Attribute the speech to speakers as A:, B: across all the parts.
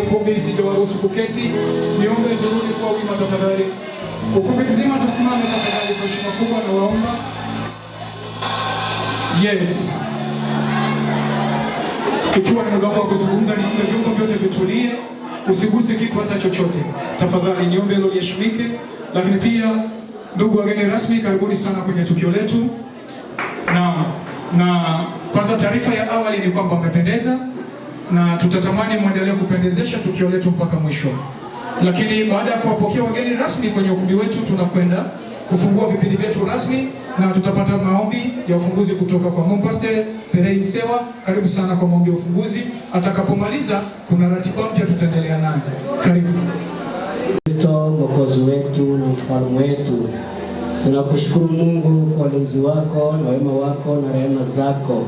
A: ukumbi sijawaruhusu kuketi. Niombe turudi kwa wima tafadhali. Ukumbi mzima tusimame tafadhali kwa heshima kubwa na waomba. Yes. Ikiwa ni muda wa kuzungumza, niombe vyombo vyote vitulie. Usiguse kitu hata chochote. Tafadhali niombe hilo liheshimike. Lakini pia ndugu wageni rasmi, karibuni sana kwenye tukio letu. Na kwanza taarifa ya awali ni kwamba mmependeza na tutatamani muendelee kupendezesha tukio letu mpaka mwisho. Lakini baada ya kuwapokea wageni rasmi kwenye ukumbi wetu, tunakwenda kufungua vipindi vyetu rasmi na tutapata maombi ya ufunguzi kutoka kwa Pastor Perei Msewa. Karibu sana kwa maombi ya ufunguzi. Atakapomaliza kuna ratiba mpya tutaendelea nayo. Karibu.
B: Kristo Mwokozi wetu na mfalme wetu, tunakushukuru Mungu kwa ulinzi wako na wema wako na rehema zako.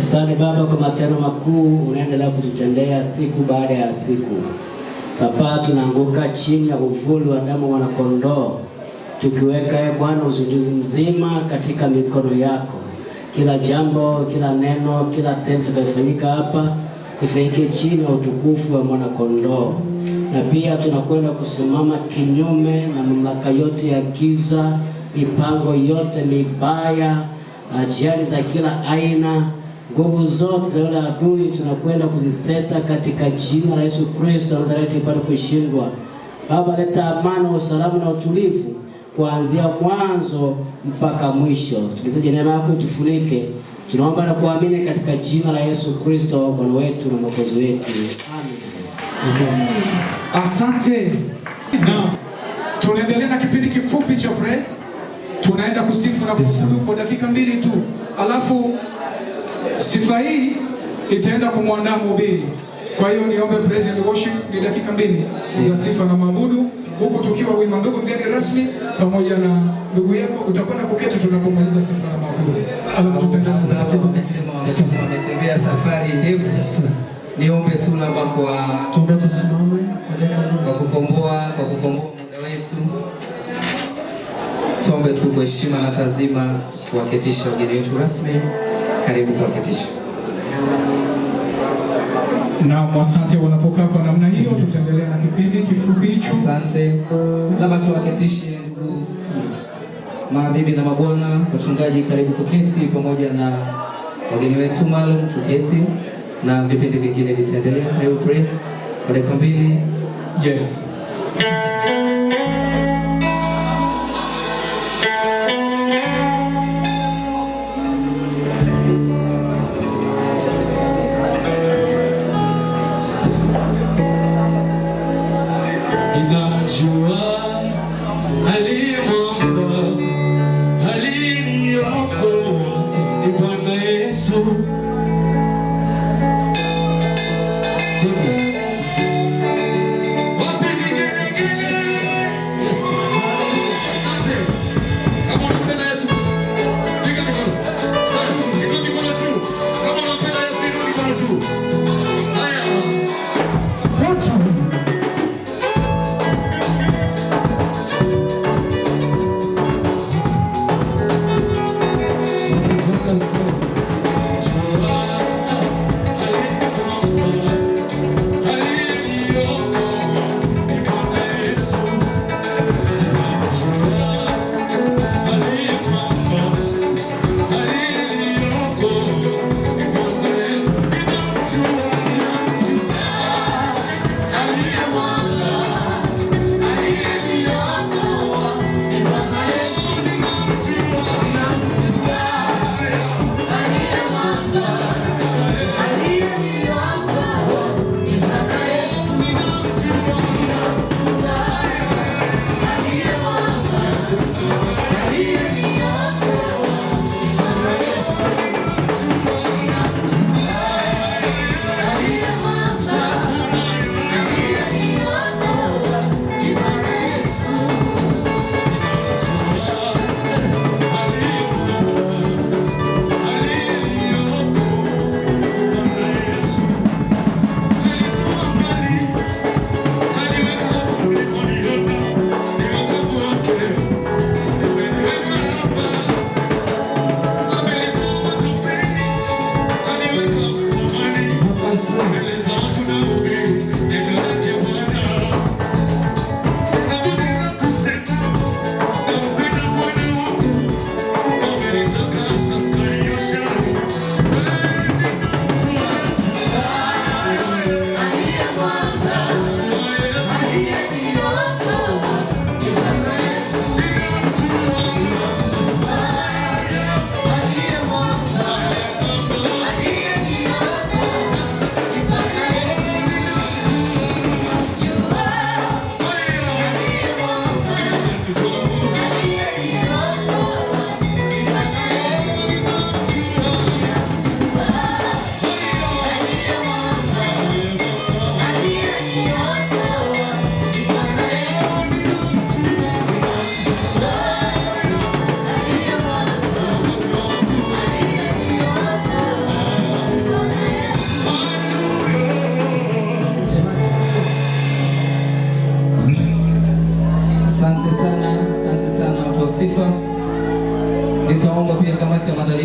B: Asante Baba kwa matendo makuu unaendelea kututendea siku baada ya siku. Papa, tunaanguka chini ya uvuli wa damu mwana kondoo, tukiweka Bwana uzinduzi mzima katika mikono yako. Kila jambo, kila neno, kila tendo litakayofanyika hapa ifanyike chini ya utukufu wa mwana kondoo. Na pia tunakwenda kusimama kinyume na mamlaka yote ya giza, mipango yote mibaya, ajali za kila aina, nguvu zote za yule adui tunakwenda kuziseta katika jina la Yesu Kristo Nazareti ipate kushindwa. Baba, leta amani, usalama na utulivu kuanzia mwanzo mpaka mwisho. Tunaomba neema yako itufunike. Tunaomba na kuamini katika jina la Yesu Kristo Bwana wetu na Mwokozi wetu. Amen.
A: Asante. Tunaendelea na kipindi kifupi cha press. Tunaenda kusifu na kuabudu kwa dakika 2 tu. Alafu sifa hii itaenda kumwandaa mhubiri. Kwa hiyo niombe praise and worship ni dakika 2 za sifa na maabudu, huku tukiwa wima. Ndugu mgeni rasmi pamoja na ndugu yako utakwenda kuketi tunapomaliza sifa na maabudu. Alafu tutaendelea
C: wametembea safari ndefu. Niombe tu labda kwa
B: tusimame
C: kwa kukomboa muda wetu. Tuombe tu kwa heshima na tazima kuwaketisha wageni wetu rasmi. Karibu kuwaketisha.
A: Na asante. Wanapokaa kwa namna hiyo, tutaendelea na kipindi kifupi hicho.
C: Asante. Labda tuwaketishe ndugu mabibi na mabwana, wachungaji, karibu kuketi pamoja na wageni wetu maalum, tuketi na vipindi vingine vitaendelea. Karibu praise kwa dakika 2.
A: Yes.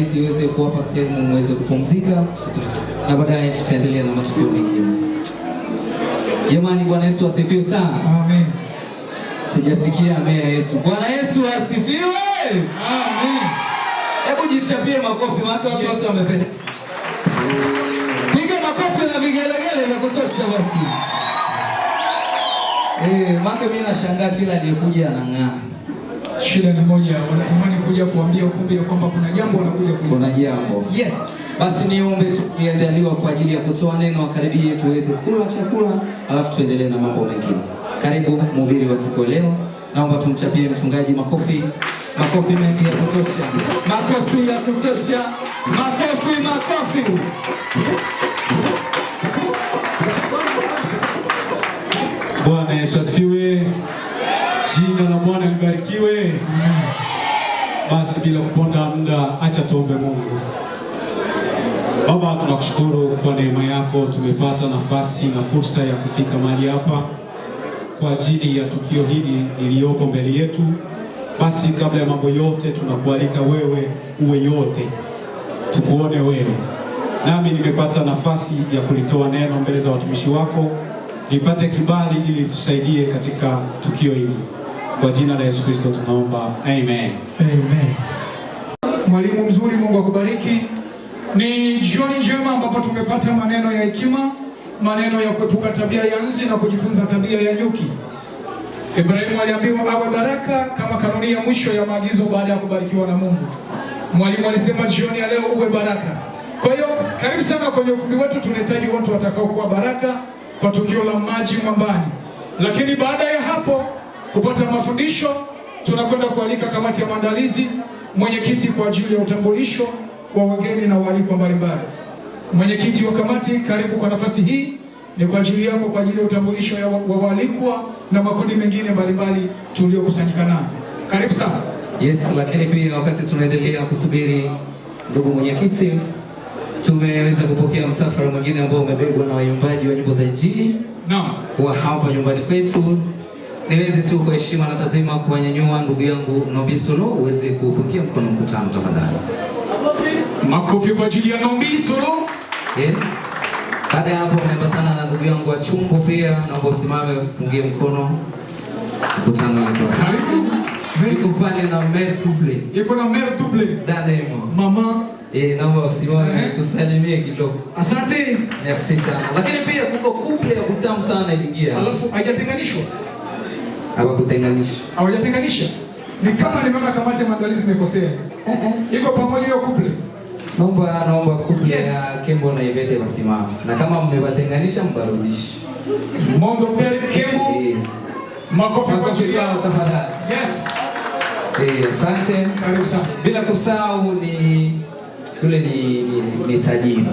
C: maandalizi iweze kuwapa sehemu muweze kupumzika, na baadaye tutaendelea na matukio mengine. Jamani, Bwana Yesu asifiwe sana.
A: Amen.
C: Sijasikia amen ya Yesu. Bwana Yesu asifiwe.
A: Amen.
C: Hebu jichapie makofi maana watu wote wamependa. Piga makofi na vigelegele vya kutosha basi. Maana mimi nashangaa kila aliyekuja anang'aa.
A: Shida ni moja, wanatamani kuja kuambia ukumbi ya kwamba kuna jambo wanakuja kuja.
C: Kuna jambo.
A: Yes.
C: Basi niombe tukiandaliwa kwa ajili ya kutoa neno, karibie tuweze kula chakula, alafu tuendelee na mambo mengine. Karibu mhubiri wa siku leo. Naomba tumchapie mchungaji makofi. Makofi mengi ya kutosha. Makofi ya kutosha. Makofi, makofi.
D: Bwana Yesu asifiwe. Jina la Bwana libarikiwe. Basi bila kuponda muda, acha tuombe Mungu. Baba, tunakushukuru kwa neema yako, tumepata nafasi na fursa ya kufika mahali hapa kwa ajili ya tukio hili lililopo mbele yetu. Basi kabla ya mambo yote, tunakualika wewe uwe yote, tukuone wewe. Nami nimepata nafasi ya kulitoa neno mbele za watumishi wako, nipate kibali ili tusaidie katika tukio hili. Kwa jina la Yesu Kristo tunaomba, amen.
A: Amen. Mwalimu mzuri, Mungu akubariki. Ni jioni njema ambapo tumepata maneno ya hekima, maneno ya kuepuka tabia ya nzi na kujifunza tabia ya nyuki. Ibrahimu aliambiwa awe baraka kama kanuni ya mwisho ya maagizo baada ya kubarikiwa na Mungu. Mwalimu alisema jioni ya leo uwe baraka. Kwa hiyo karibu sana kwenye ukumbi wetu, tunahitaji watu watakao kuwa baraka kwa tukio la maji mwambani. Lakini baada ya hapo kupata mafundisho, tunakwenda kualika kamati ya maandalizi, mwenyekiti kwa ajili ya utambulisho wa wageni na waalikwa mbalimbali. Mwenyekiti wa kamati, karibu kwa nafasi hii, ni kwa ajili yako, kwa ajili ya utambulisho wa waalikwa na makundi mengine mbalimbali tuliokusanyika nao. Karibu sana.
C: Yes, lakini pia wakati tunaendelea kusubiri ndugu mwenyekiti, tumeweza kupokea msafara mwingine ambao umebebwa na waimbaji wa nyimbo za Injili.
A: Naam.
C: Wa hapa nyumbani kwetu. Niweze tu kwa heshima na tazima kuwanyanyua ndugu yangu Nombi Solo uweze kupokea mkono mkutano tafadhali.
A: Makofi kwa ajili ya Nombi Solo.
C: Yes. Baada ya hapo nimeambatana na ndugu yangu wa Chungu pia, naomba usimame upungie mkono mkutano wetu. Niko pale na Mère Double.
A: Yuko na Mère Double.
C: Danemo.
A: Mama.
C: Naomba usimame tusalimie kidogo.
A: Asante.
C: Merci sana. Lakini pia kuko couple ya kutamu sana iliingia.
A: Alafu hajatenganishwa.
C: Hawakutenganisha.
A: Hawajatenganisha. Ni kama nimeona kamati ya maandalizi imekosea. Iko pamoja hiyo couple.
C: Naomba couple ya Kembo na Ivete wasimame. Na kama mmewatenganisha mbarudishe.
A: Mondo Peri Kembo. Makofi kwa ajili yao
C: tafadhali.
A: Yes.
C: Asante.
A: Karibu sana.
C: Bila kusahau ni yule ni tajiri.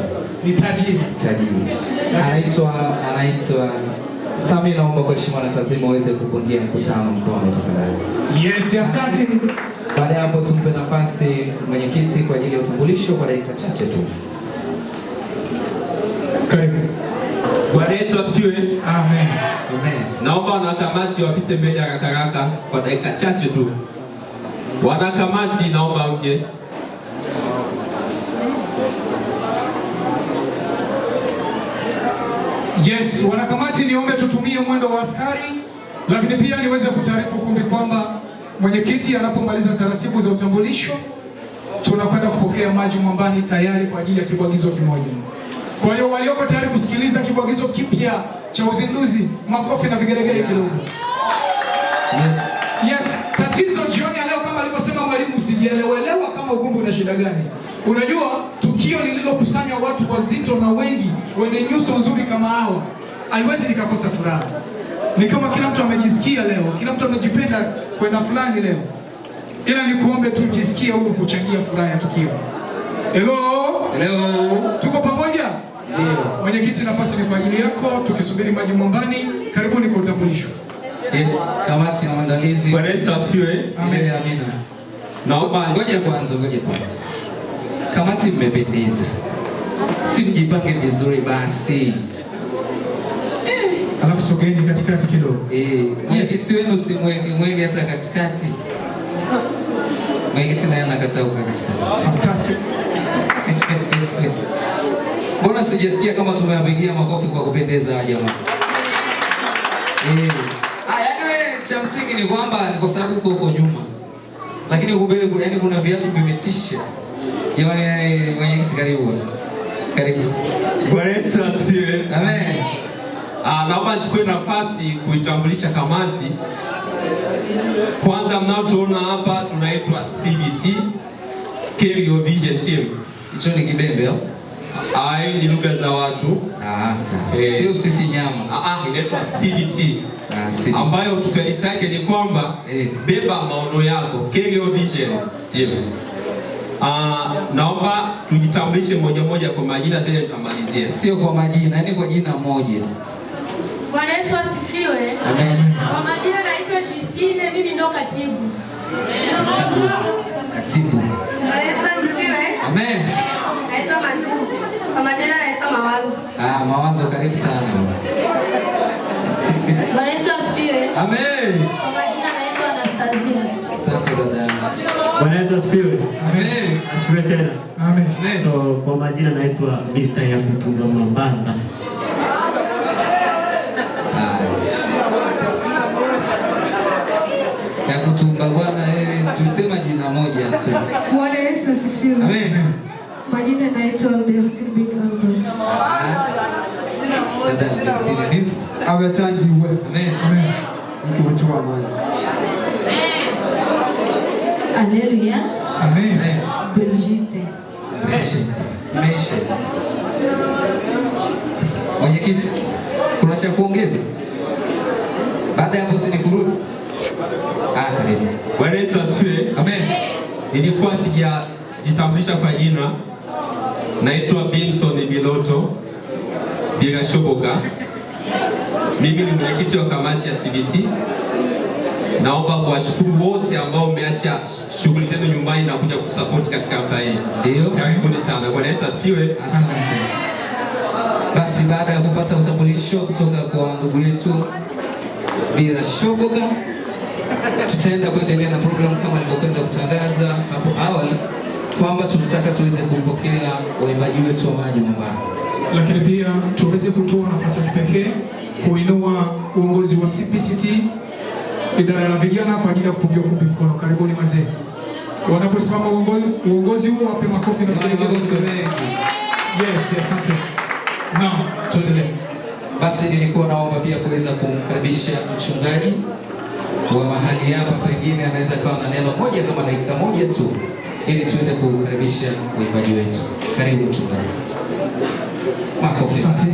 A: Ni tajiri.
C: Anaitwa Sami, naomba kwa heshima na tazima uweze kupungia mkutano mkono tafadhali.
A: Yes, asante.
C: Baada ya hapo tumpe nafasi mwenyekiti kwa ajili ya utambulisho kwa dakika chache tu.
A: Karibu.
E: Bwana Yesu asifiwe.
A: Amen.
C: Amen.
E: Naomba wanakamati wapite mbele haraka haraka kwa dakika chache tu. Wanakamati naomba uje.
A: Yes, wanakamati niombe tutumie mwendo wa askari, lakini pia niweze kutaarifu kundi kwamba mwenyekiti anapomaliza taratibu za utambulisho tunakwenda kupokea maji mwambani tayari kwa ajili ya kibwagizo kimoja. Kwa hiyo walioko tayari kusikiliza kibwagizo kipya cha uzinduzi, makofi na vigelegele kidogo. Yes, tatizo jioni ya leo kama alivyosema mwalimu, sijaelewelewa kama ukumbi una shida gani. Unajua tukio lililokusanya watu wazito na wengi wenye nyuso nzuri kama hawa haiwezi likakosa furaha. Ni kama kila mtu amejisikia leo, kila mtu amejipenda kwenda fulani leo. Ila nikuombe tu jisikie huko kuchangia furaha ya tukio. Hello? Tuko pamoja?
C: Ndio.
A: Mwenyekiti, nafasi ni kwa ajili yako, tukisubiri maji mwambani. Karibuni kwa utambulisho.
C: Yes, kamati na maandalizi.
E: Bwana Yesu asifiwe.
A: Amen.
C: Amina.
E: Naomba
C: ngoja kwanza. Kamati mmependeza. Si mjipange vizuri basi.
A: Alafu sogeni katikati kidogo.
C: Mwenyekiti wenu si mwenge hata katikati. Mwenyekiti naye anakataa ukakati.
A: Fantastic.
C: Mbona sijasikia kama tumewapigia makofi kwa kupendeza jamaa? Yaani cha msingi ni kwamba kwa sababu uko nyuma. Lakini uko mbele yaani kuna viatu vimetisha. Jamani mwenyekiti karibu. Karibu.
E: Bwana Yesu asifiwe.
C: Amen.
E: Naomba nichukue nafasi kuitambulisha kamati. Kwanza mnaotuona hapa tunaitwa CVT, Kerio Vision Team.
C: Hicho ni kibembe au?
E: Hii ni lugha za watu.
C: Sawa. Sio sisi nyama.
E: Inaitwa CVT. Ambayo Kiswahili chake ni kwamba beba maono yako, Kerio Vision Team. Naomba tujitambulishe moja kwa majina then tutamalizia.
C: Sio kwa majina, yani kwa jina moja.
F: Bwana Yesu asifiwe.
C: Amen.
F: Kwa majina naitwa Justine, mimi ndo katibu.
C: Katibu.
F: Bwana Yesu asifiwe.
C: Amen.
F: Naitwa Majibu. Kwa majina naitwa Mawazo.
C: Mawazo karibu sana.
F: Bwana Yesu asifiwe.
C: Amen.
F: Kwa majina naitwa Anastasia.
C: Asante dada.
G: Bwana Yesu asifiwe.
C: Amen.
G: Asifiwe tena.
A: Amen.
G: So kwa majina naitwa Mr. Yakutumba Mambanda.
C: Yakutumba bwana tusema jina moja tu.
F: Bwana Yesu asifiwe.
C: Amen.
F: Majina naitwa Bertine Bingalbert.
C: Dada Bertine vipi?
D: Ametangiwe.
C: Amen.
A: Amen.
D: Mtu wa amani.
F: Haleluya.
A: Amen.
F: Brigitte.
C: Maisha. Mwenyekiti, kuna cha kuongeza? Baada ya hapo kurudi. Karibu.
E: Bwana Yesu asifiwe.
C: Amen.
E: Nilikuwa sijajitambulisha kwa jina. Naitwa Bimson Biloto Birashoboka. Mimi ni mwenyekiti wa kamati ya CVT. Naomba kuwashukuru wote ambao mmeacha shughuli zenu nyumbani na kuja kusupport katika hafla hii.
C: Ndio.
E: Karibuni sana. Bwana Yesu asifiwe.
C: Asante. Basi baada ya kupata utambulisho kutoka kwa ndugu yetu Birashoboka, tutaenda kuendelea na program kama nilivyokwenda kutangaza hapo awali kwamba tunataka tuweze kumpokea waimbaji wetu wa maji mwambani.
A: Lakini pia tuweze kutoa nafasi ya kipekee kuinua uongozi wa CPCT idara ya vijana kwa ajili ya kupigia kupi mkono. Karibuni wazee. Wanaposimama uongozi huo wape makofi na
C: mengi.
A: Yes, asante. Naam, tuendelee.
C: Basi nilikuwa naomba pia kuweza kumkaribisha mchungaji wa mahali hapa, pengine anaweza kawa na neno moja kama dakika moja tu ili tuende kukaribisha waimbaji wetu. Karibu mchungaji. Makofi.
A: Asante.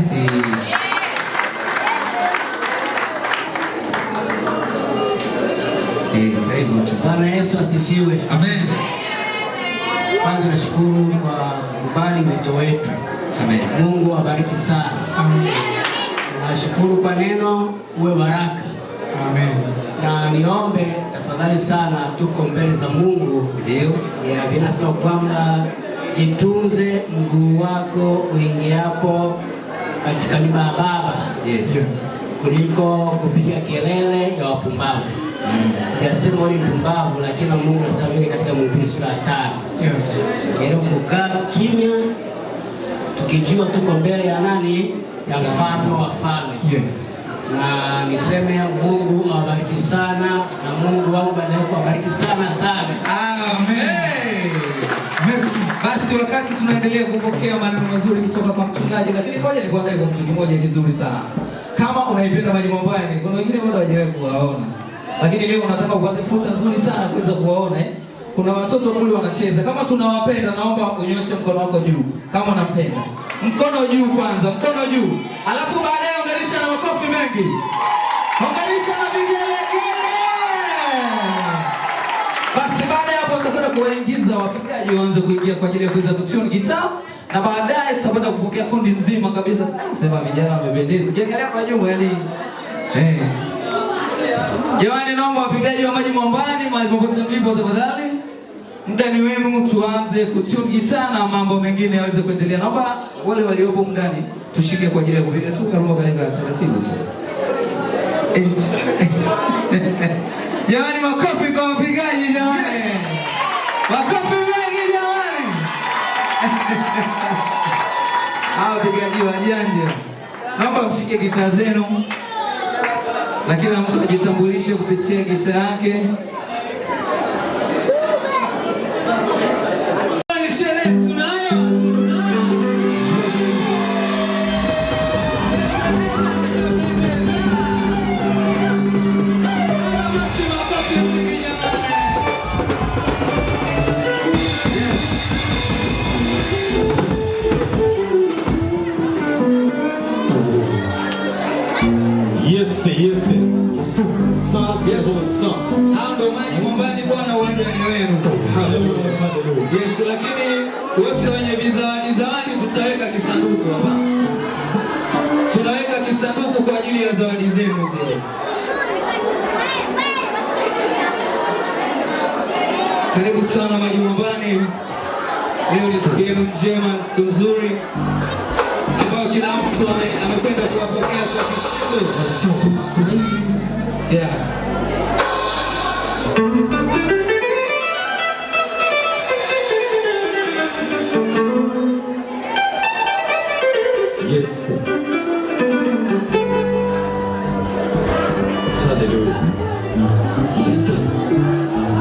C: Karibu mchungaji.
B: Bwana Yesu asifiwe.
C: Amen.
B: Kwanza nashukuru kwa kubali wito wetu.
C: Amen.
B: Mungu awabariki sana.
A: Amen.
B: Nashukuru kwa neno, uwe baraka.
A: Amen.
B: Na niombe tafadhali sana, tuko mbele za Mungu.
C: Ndio.
B: Vinasema kwamba jitunze mguu wako uingiapo katika nyumba ya Baba.
C: Yes.
B: Kuliko kupiga kelele ya wapumbavu. Sijasema wewe ni mpumbavu, lakini Mungu anasema katika Mhubiri sura ya 5. Ndio kukaa kimya tukijua tuko mbele ya nani? Ya mfalme wa wafalme.
A: Yes.
B: Na niseme Mungu awabariki sana, na Mungu wangu baadaye kuwabariki sana sana.
C: Amen.
A: Merci.
C: Basi wakati tunaendelea kupokea maneno mazuri kutoka kwa mchungaji, lakini ngoja nikuandae kwa kitu kimoja kizuri sana. Kama unaipenda maji mwambani, kuna wengine bado hawajawahi kuwaona. Lakini leo nataka upate fursa nzuri sana kuweza kuwaona. Kuna watoto kule wanacheza. Kama tunawapenda, naomba unyoshe mkono wako juu. Kama unampenda. Mkono juu kwanza, mkono juu. Alafu baadaye unganisha na makofi mengi. Unganisha na vigelegele. Basi baada ya hapo tutakwenda kuwaingiza wapigaji waanze kuingia kwa ajili ya kuweza kutune gitaa, na baadaye tutakwenda kupokea kundi nzima kabisa. Sema vijana wamependeza. Kiangalia kwa nyuma yani. Jamani, naomba wapigaji wa maji mwambani mahali popote mlipo tafadhali. Mdani wenu tuanze kutune gitaa na mambo mengine yaweze kuendelea. Naomba wale waliopo mdani tushike kwa ajili ya kupiga tu karuma kalenga taratibu tu. Jamani, makofi kwa wapigaji jamani. wajanja. Naomba mshike gitaa zenu na kila mtu ajitambulishe kupitia gitaa yake. Ando maji nyumbani bwana, uwanja ni wenu. Yes, lakini wote wenye zawadi tutaweka kisanduku hapa. Tunaweka kisanduku kwa ajili ya zawadi zenu zile. Karibu sana maji nyumbani. Leo ni siku yenu njema, siku nzuri ambayo kila mtu amekwenda kuwapokea kwa kishindo. Yeah.
G: Yes. Hallelujah. Yes.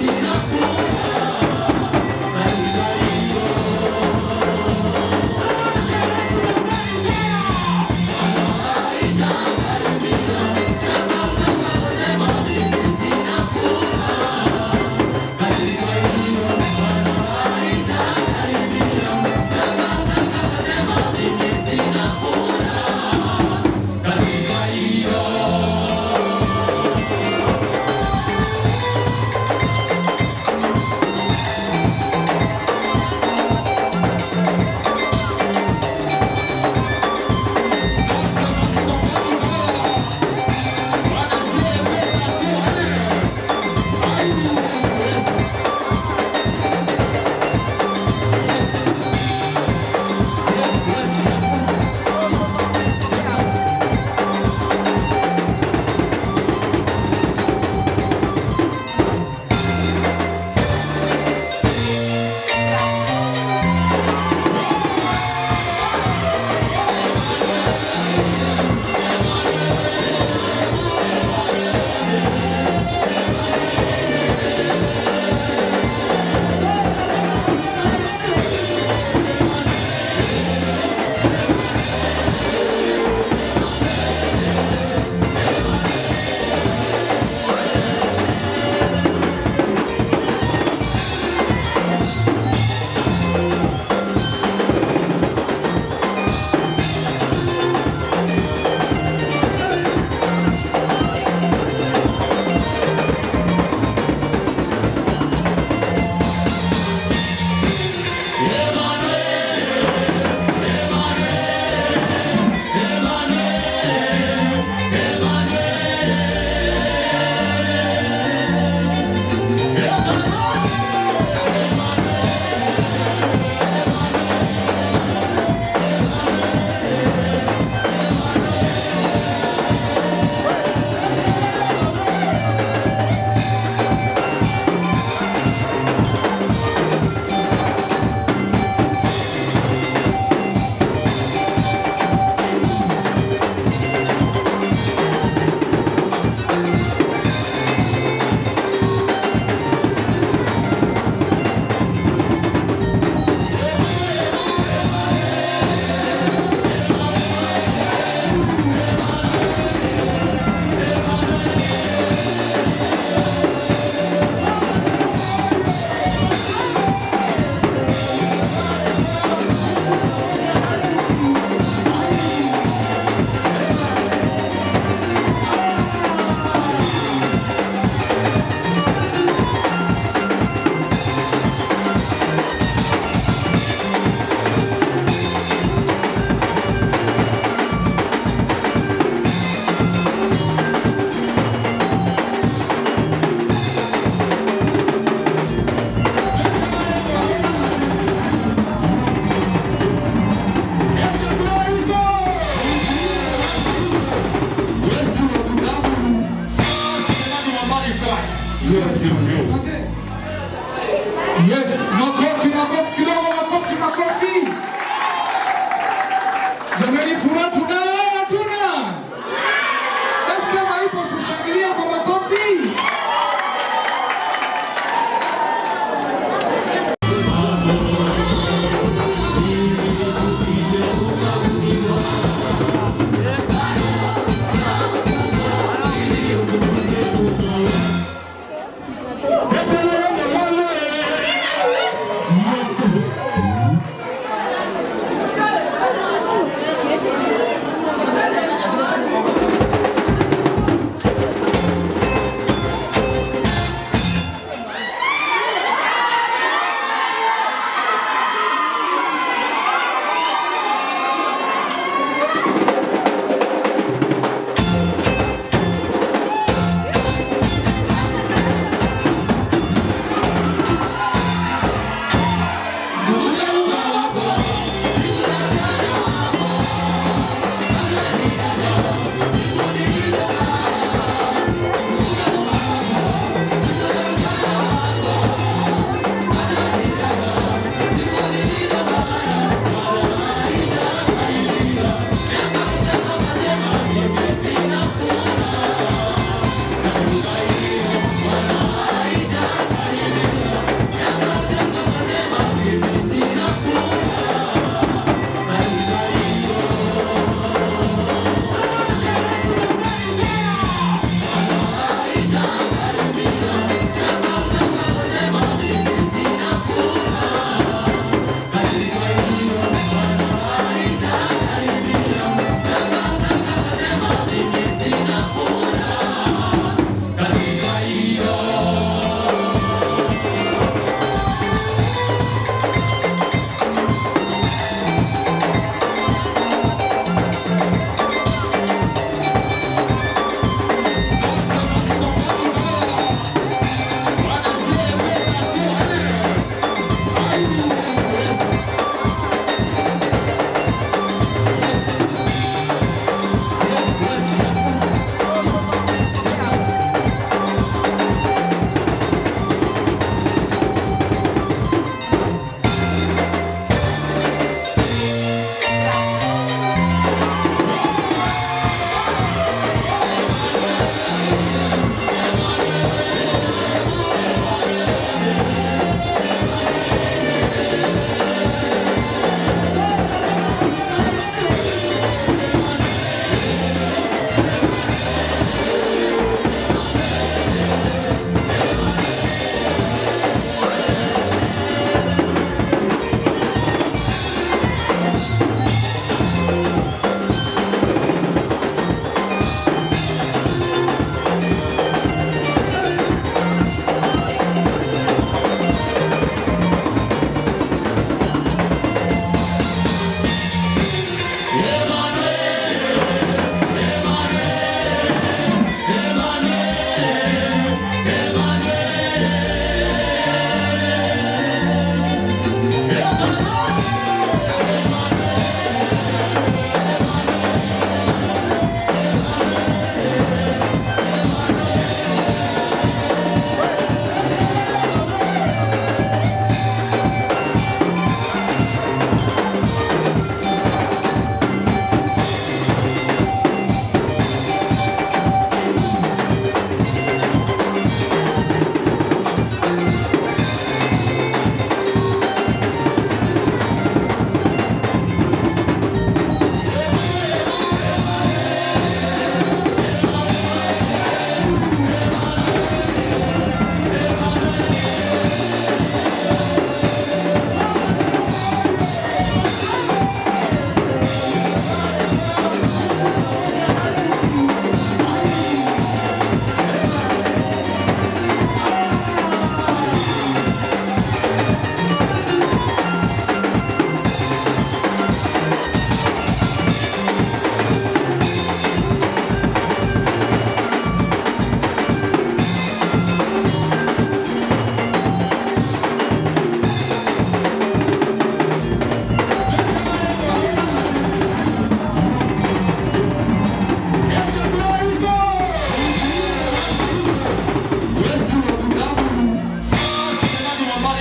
H: Sina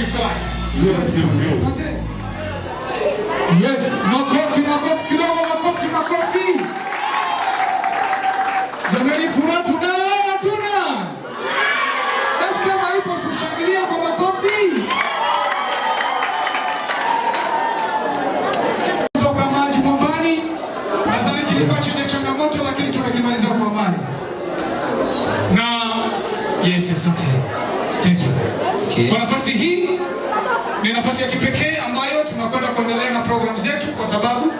A: Maji Kwaya. Asante. Yes, makofi kidogo, makofi. Jamani, furaha tunayo hatuna? Basi kama ipo sushangilia kwa makofi. Kutoka Maji Mwambani, nadhani kilikuwa chenye changamoto lakini tunakimaliza kwa amani. Na yes, asante. Thank you.
C: Okay.
A: Kwa nafasi hii ni nafasi ya kipekee ambayo tunakwenda kuendelea na program zetu kwa sababu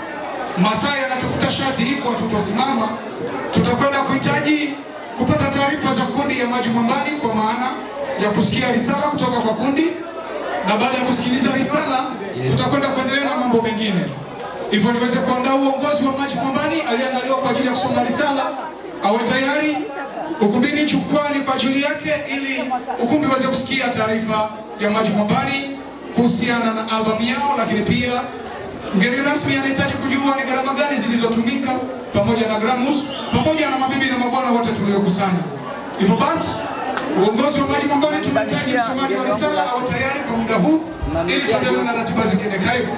A: masaa yanatufuta shati, hivyo tutasimama. Tutakwenda kuhitaji kupata taarifa za kundi ya Maji Mwambani kwa maana ya kusikia risala kutoka kwa kundi, na baada ya kusikiliza risala tutakwenda kuendelea na mambo mengine. Hivyo niweze kuandaa uongozi wa Maji Mwambani aliyeandaliwa kwa ajili ya kusoma risala awe tayari ukumbini, jukwani kwa ajili yake, ili ukumbi uweze kusikia taarifa ya Maji Mwambani kuhusiana na albamu yao, lakini pia mgeni rasmi anahitaji kujua ni gharama gani zilizotumika pamoja na Grammut pamoja na mabibi na mabwana wote tuliokusanya. Hivyo basi uongozi wa Maji Mwambani tunahitaji msomaji wa risala au tayari kwa muda huu ili tuendelee na ratiba zingine. Karibu.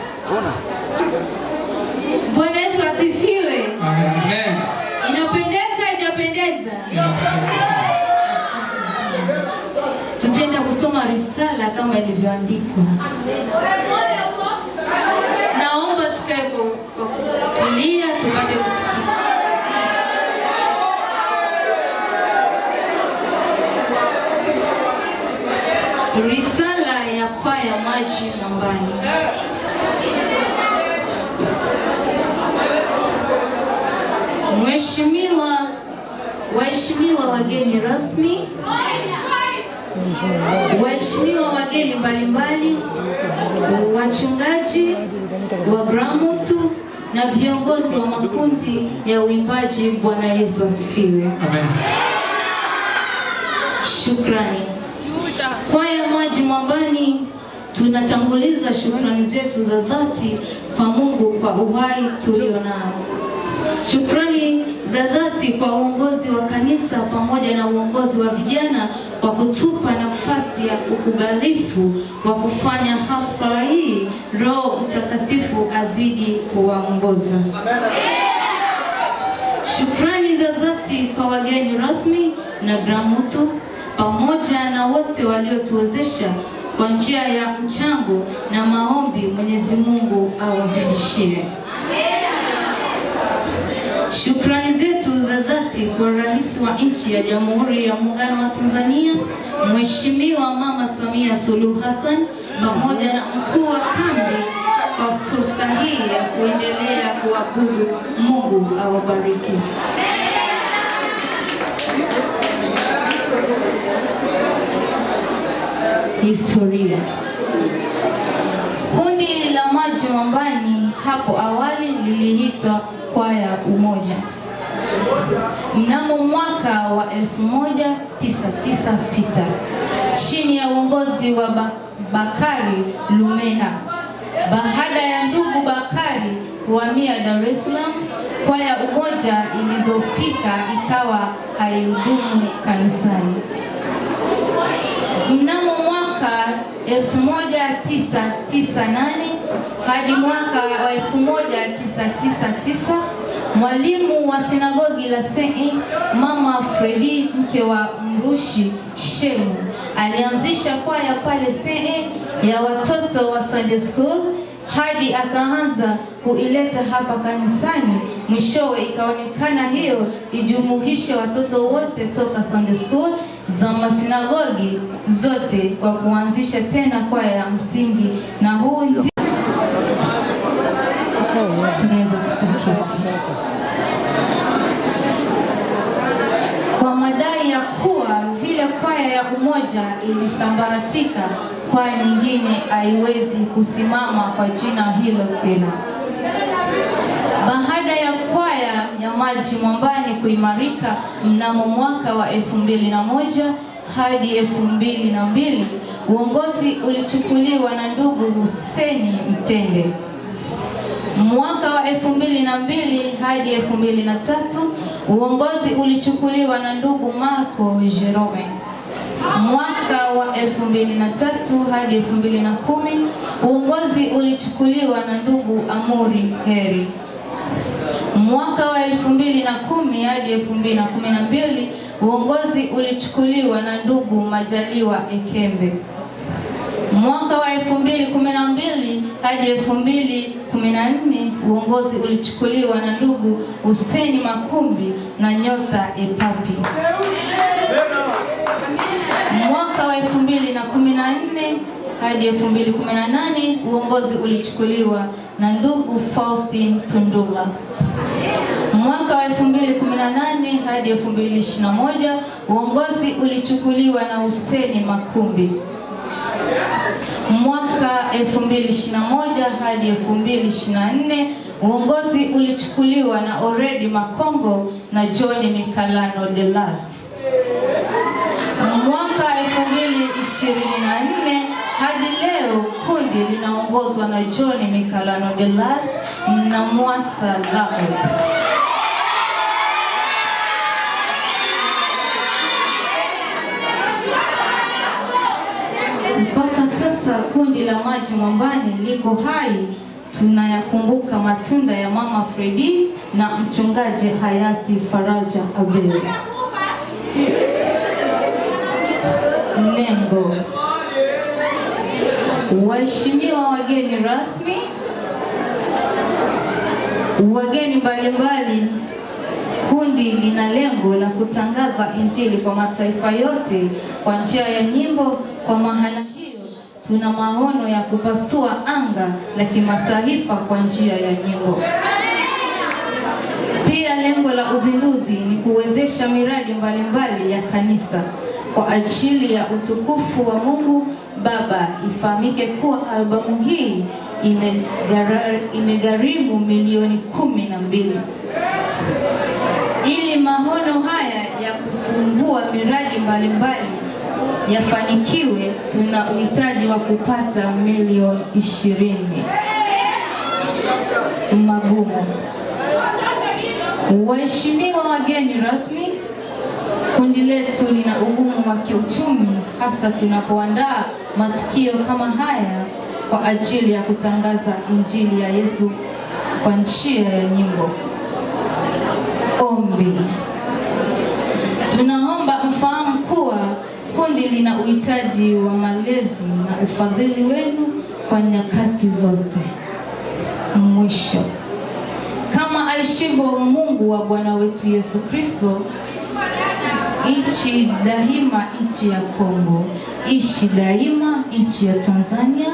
H: Bwana Yesu asifiwe.
A: Amen.
H: Inapendeza. Tutaenda kusoma risala kama ilivyoandikwa. Naomba tukae kutulia tupate kusikia. Risala ya kwaya Maji Mwambani. Waheshimiwa wageni rasmi, waheshimiwa wageni mbalimbali, wachungaji wa Grammut na viongozi wa makundi ya uimbaji, Bwana Yesu asifiwe.
A: Amen.
H: Shukrani. Kwaya Maji Mwambani tunatanguliza shukrani zetu za dhati kwa Mungu kwa uhai tulionao. Shukrani za dhati kwa uongozi wa kanisa pamoja na uongozi wa vijana kwa kutupa nafasi ya ukubalifu wa kufanya hafla hii. Roho Mtakatifu azidi kuwaongoza. Shukrani za dhati kwa wageni rasmi na Grammut pamoja na wote waliotuwezesha kwa njia ya mchango na maombi. Mwenyezi Mungu awazidishie. Shukrani zetu za dhati kwa Rais wa nchi ya Jamhuri ya Muungano wa Tanzania, Mheshimiwa Mama Samia Suluhu Hassan, pamoja na mkuu wa kambi kwa fursa hii ya kuendelea kuabudu. Mungu awabariki. Historia. Kundi la Maji Mwambani hapo awali liliitwa Kwaya Umoja. Mnamo mwaka wa 1996 chini ya uongozi wa Bakari Lumeha, baada ya ndugu Bakari kuhamia Dar es Salaam, Kwaya Umoja ilizofika ikawa haihudumu kanisani. Mnamo mwaka 1998 hadi mwaka wa 1999 mwalimu wa sinagogi la St. Mama Fredi, mke wa Mrushi Shemu, alianzisha kwaya pale St. ya watoto wa Sunday School hadi akaanza kuileta hapa kanisani. Mwishowe ikaonekana hiyo ijumuishe watoto wote toka Sunday School za masinagogi zote kwa kuanzisha tena kwaya ya msingi, na huu ndio kwa madai ya kuwa vile kwaya ya Umoja ilisambaratika, kwaya nyingine haiwezi kusimama kwa jina hilo tena. Baada ya kwaya ya Maji Mwambani kuimarika mnamo mwaka wa 2001 hadi 2002, uongozi ulichukuliwa na ndugu Hussein Mtende. Mwaka wa 2002 hadi 2003 uongozi ulichukuliwa na ndugu Marco Jerome. Mwaka wa 2003 hadi 2010 uongozi ulichukuliwa na ndugu Amuri Heri. Mwaka wa 2010 hadi 2012 uongozi ulichukuliwa na ndugu Majaliwa Ekembe. Mwaka wa 2012 hadi 2014 uongozi ulichukuliwa na ndugu Hussein Makumbi na Nyota Epapi. Mwaka wa 2014 hadi 2018 uongozi ulichukuliwa na ndugu Faustin Tundula. Mwaka wa 2018 hadi 2021 uongozi ulichukuliwa na Hussein Makumbi. Mwaka 2021 hadi 2024 uongozi ulichukuliwa na Oredi Makongo na John Mikalano Delas. Mwaka 2024 hadi leo kundi linaongozwa na John Mikalano Delas na Mwasa Lamek. Mpaka sasa kundi la Maji Mwambani liko hai. Tunayakumbuka matunda ya Mama Fredi na mchungaji hayati Faraja Abel. Lengo. Waheshimiwa wageni rasmi, wageni mbalimbali, kundi lina lengo la kutangaza Injili kwa mataifa yote kwa njia ya nyimbo. Kwa maana hiyo, tuna maono ya kupasua anga la kimataifa kwa njia ya nyimbo. Pia lengo la uzinduzi ni kuwezesha miradi mbalimbali ya kanisa kwa ajili ya utukufu wa Mungu Baba. Ifahamike kuwa albamu hii imegharimu milioni 12. Ili maono haya ya kufungua miradi mbalimbali yafanikiwe, tuna uhitaji wa kupata milioni 20. Magumu. Waheshimiwa wageni rasmi, kundi letu lina ugumu wa kiuchumi, hasa tunapoandaa matukio kama haya kwa ajili ya kutangaza Injili ya Yesu kwa njia ya nyimbo. Ombi. Tunaomba mfahamu kuwa kundi lina uhitaji wa malezi na ufadhili wenu kwa nyakati zote. Mwisho. Kama aishivyo Mungu wa Bwana wetu Yesu Kristo, ishi daima nchi ya Kongo, ishi daima nchi ya Tanzania,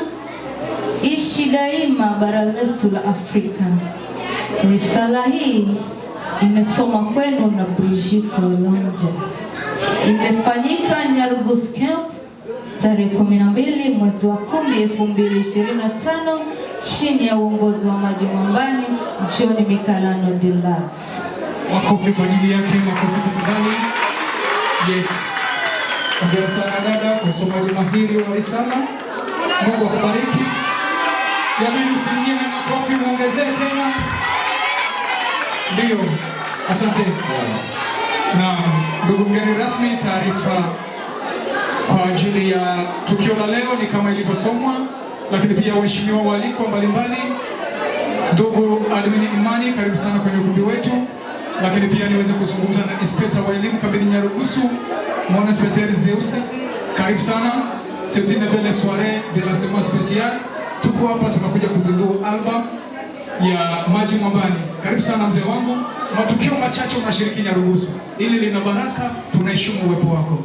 H: ishi daima bara letu la Afrika. Risala hii imesoma kwenu na Brigitte Lonja. Imefanyika Nyarugusu Camp tarehe 12 mwezi wa 10 2025 chini ya uongozi wa Maji Mwambani John Mikalano Delas.
A: Makofi kwa ajili yake, makofi tafadhali. Yes. Hongera sana dada kwa usomaji mahiri wa risala. Mungu akubariki. Jamani, usiingie na makofi, muongezee tena. Ndio. Asante. Na ndugu mgeni rasmi, taarifa kwa ajili ya tukio la leo ni kama ilivyosomwa, lakini pia waheshimiwa waalikwa mbalimbali. Ndugu Admin Imani, karibu sana kwenye ukumbi wetu. Lakini pia niweze kuzungumza na Inspector wa elimu Kabini Nyarugusu, Mwana Secretary Zeus, karibu sana. C'est une belle soirée de l'enseignement spécial. Tuko hapa tunakuja kuzindua album ya Maji Mwambani. Karibu sana mzee wangu. Matukio machache unashiriki Nyarugusu. Ili lina baraka, tunaheshimu uwepo wako.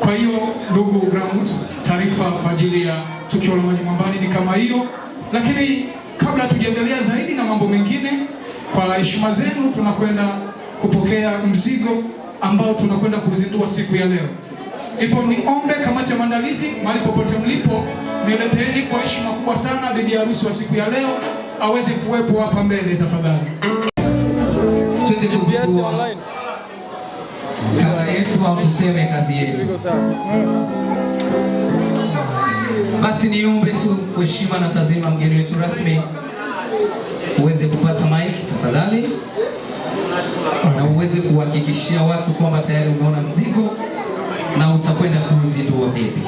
A: Kwa hiyo ndugu Ground, taarifa kwa ajili ya tukio la Maji Mwambani ni kama hiyo. Lakini kabla tujaendelea zaidi na mambo mengine, kwa heshima zenu tunakwenda kupokea mzigo ambao tunakwenda kuzindua siku ya leo. Hivyo niombe kamati ya maandalizi, mahali popote mlipo, nileteeni kwa heshima kubwa sana bibi harusi wa siku ya leo aweze kuwepo hapa mbele tafadhali.
C: Twende kuzindua kala yetu au tuseme kazi yetu. Basi niombe tu kwa heshima na tazima mgeni wetu rasmi uweze kupata mic tafadhali, na uweze kuhakikishia watu kwamba tayari umeona mzigo na utakwenda kuzindua vipi?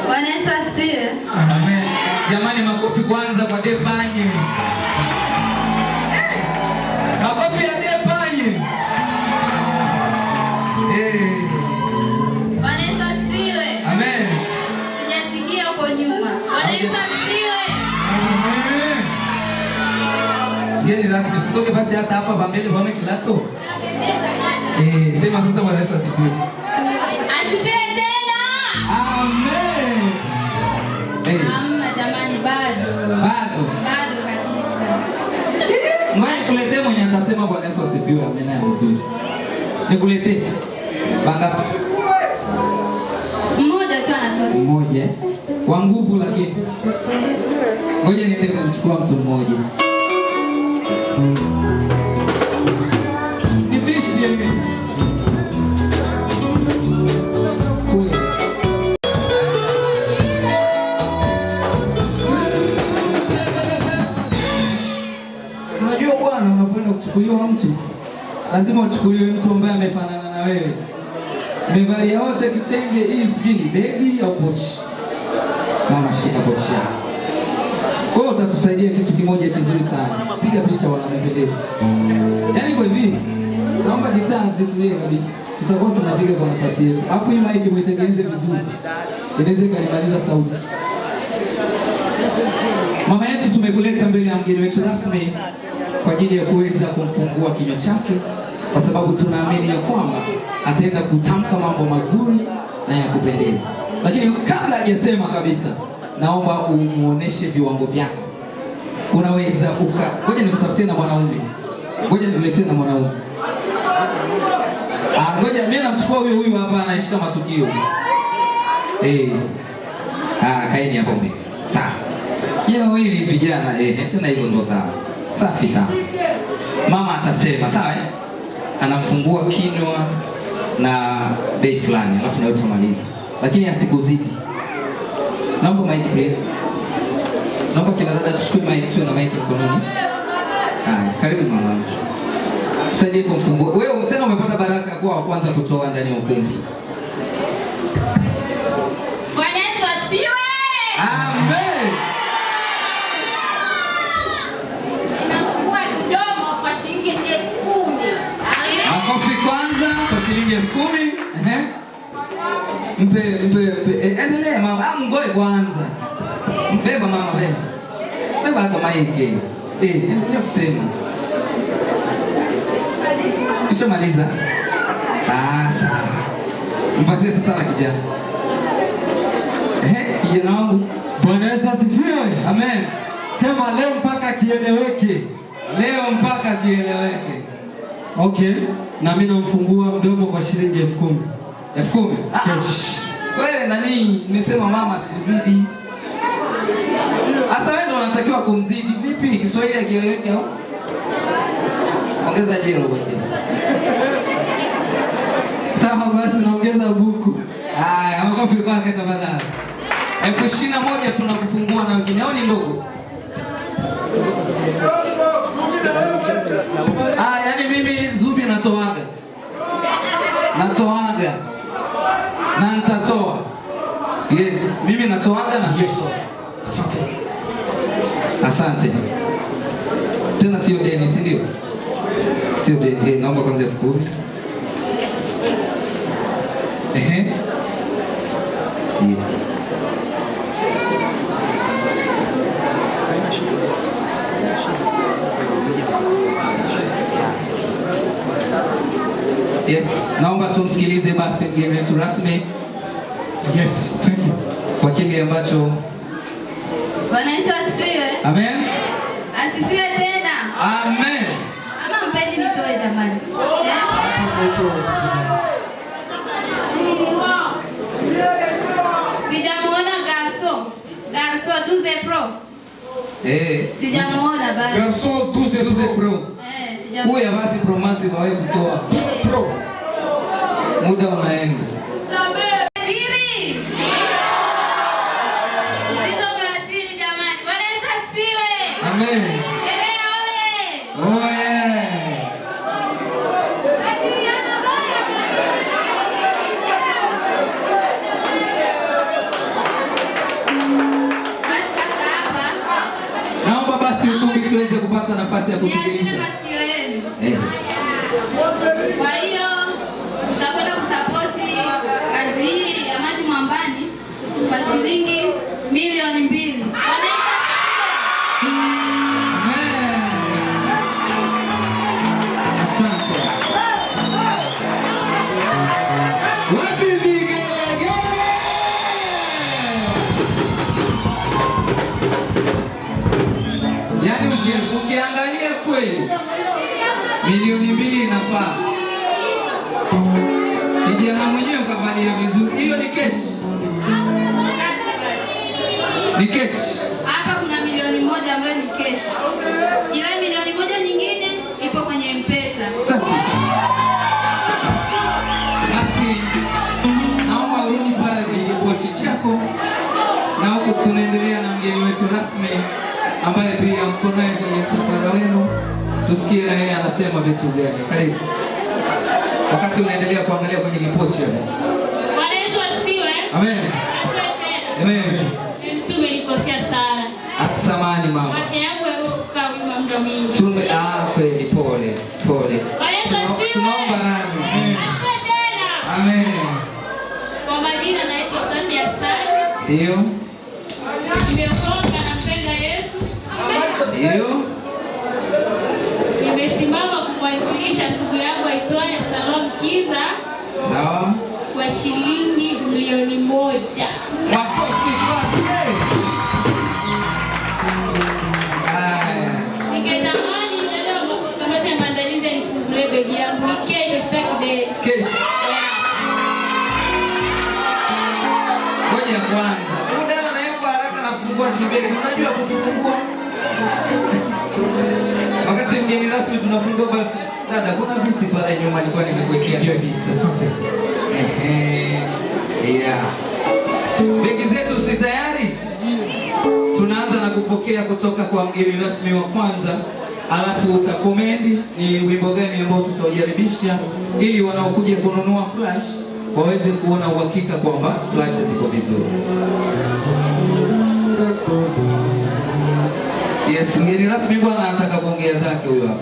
F: Bwana Yesu asifiwe.
C: Amen. Jamani, makofi kwanza kwa Depanye. Makofi ya Depanye.
F: Bwana Yesu asifiwe.
C: Amen.
F: Sijasikia huko nyuma. Bwana Yesu asifiwe.
C: Amen. Yeye rasmi sitoke basi hata hapa pambele kwa kilato. Sema sasa Bwana Yesu asifiwe.
F: Asifiwe tena.
C: Amen.
F: Amna jamani, bado kabisa.
C: Ngoja nikuletee mwenye atasema Bwana Yesu asifiwe. Amen ya mzuri. Nikuletee. Bangapi?
F: Mmoja tu anatosha.
C: Mmoja. Kwa nguvu lakini. Ngoja niende kumchukua mtu mmoja. Nipishe. Unajua bwana, unapoenda kuchukuliwa mtu lazima uchukuliwe mtu ambaye amefanana na wewe. Umevalia wote kitenge, hii sijui ni begi au pochi. Mama shika pochi yako. Kwa hiyo utatusaidia kitu kimoja kizuri sana. Piga picha wanapendeza. Yaani kwa hivi, naomba gitaa zitulie kabisa. Tutakuwa tunapiga kwa nafasi yetu. Alafu hii mic muitengeneze vizuri. Inaweza kanimaliza sauti. Mama yetu tumekuleta mbele ya mgeni wetu rasmi kwa ajili ya kuweza kumfungua kinywa chake, kwa sababu tunaamini ya kwamba ataenda kutamka mambo mazuri na ya kupendeza. Lakini kabla hajasema kabisa, naomba umuoneshe viwango vyako. Unaweza ngoja nikutafutie na mwanaume. Ngoja niletee na mwanaume. Ngoja mimi namchukua huyu hapa anashika matukio. Kaeni hapo mbele. Sawa. Leo hili vijana tena hivyo ndo sawa. Safi sana. Mama atasema sawa anamfungua kinywa na bei fulani alafu nayo utamaliza. Lakini asikuzidi. Naomba mic please. Naomba kina dada tuchukue mic tu na mic mkononi. Karibu mama. Msaidie kumfungua. Wewe tena umepata baraka kwa wa kwanza kutoa ndani ya ukumbi.
F: Bwana Yesu asifiwe.
C: Amen. Makofi kwanza kwa shilingi 10,000. Mpe. Endelea mama. Ngoe kwanza. Mbeba mama beba. Beba hata maiki. Endelea kusema. Ushamaliza? Sawa. Mpatie sasa na kijana. Kijana wangu.
D: Bwana Yesu asifiwe.
C: Amen.
D: Sema leo mpaka kieleweke.
C: Leo mpaka kieleweke.
D: Okay. Na mimi namfungua mdomo kwa shilingi 10,000.
C: 10,000? Wewe nani? Nimesema mama sikuzidi. Asa wewe ndo unatakiwa kumzidi. Vipi Kiswahili akieleweke au? Ongeza jero basi.
D: Sawa basi naongeza buku.
C: Makofi kwake tafadhali. 21,000 tunakufungua na wengine au ni ndogo? Yaani mimi Zubi natoaga na nitatoa. Yes, mimi natoaga na
A: Yes.
C: Asante. Tena sio deni, si ndio? Sio deni. Naomba kwanza 10,000. Yes. Yes, naomba tumsikilize basi mgeni wetu rasmi.
A: Yes, thank you.
C: Kwa kile ambacho.
F: Bwana Yesu asifiwe.
C: Amen.
F: Asifiwe tena.
C: Amen.
F: Ama mpendi nitoe jamani. Sijamuona Garso 12 Pro. Sijamuona bado.
A: Garso 12 Pro.
C: Huyu ya basi Pro Max wawe kutoa.
A: Pro.
C: Muda unaenda.
F: Jiri. Sio mwasili jamani. Bwana Yesu asifiwe.
C: Amen.
F: Sherehe oye.
C: Oye. tuweze kupata nafasi ya kusikiliza.
F: Masikio yenu. Kwa hiyo tutakwenda kusapoti kazi hii ya Maji Mwambani kwa shilingi milioni 2.
C: Asante. Wapi vigelegele? Yaani ukiangalia kweli milioni 2 inafaa. Kijana mwenyewe kavalia vizuri. Hiyo ni keshi. Ni keshi.
F: Hapa kuna milioni 1 ambayo ni keshi. Ila milioni 1 nyingine ipo kwenye M-Pesa.
C: Asante sana. Basi naomba urudi pale kwenye kipochi chako, na huko tunaendelea na mgeni wetu rasmi ambaye pia mko naye kwenye msafara wenu. Tusikie na yeye anasema vitu gani. Karibu. Wakati unaendelea kuangalia kwenye kipochi hapo.
I: Bwana Yesu asifiwe.
C: Amen. Amen.
I: Msume nikosea sana.
C: Atamani mama.
I: Mate yangu yarusuka wima muda mwingi.
C: Kweli pole.
I: Bwana Yesu asifiwe.
C: Tunaomba radhi.
I: Asifiwe tena.
C: Amen.
I: Kwa majina naitwa Safia Sani.
C: Ndio.
I: Nimeokoka na mpenda Yesu.
C: Ndio.
I: Nimesimama kumwakilisha ndugu yangu aitwaye Salom Kiza.
C: Sawa.
I: Kwa shilingi milioni 1.
C: Makofi kwake.
I: Ningetamani ndio kamati ya maandalizi nifungulie begi yangu. Ni kesho sitaki de.
C: Kesho. Ngoja kwanza. Udala na yuko haraka na kufungua kibegi. Unajua kukifungua? Wakati mgeni rasmi tunafungua basi. Dada, kuna viti pale nyuma nilikuwa nimekuwekea kabisa. Yeah. Begi zetu si tayari? Tunaanza na kupokea kutoka kwa mgeni rasmi wa kwanza, alafu utakomendi ni wimbo gani ambao tutajaribisha ili wanaokuja kununua flash waweze kuona uhakika kwamba flash ziko vizuri. Yes, mgeni rasmi bwana anataka kuongea zake huyo hapa.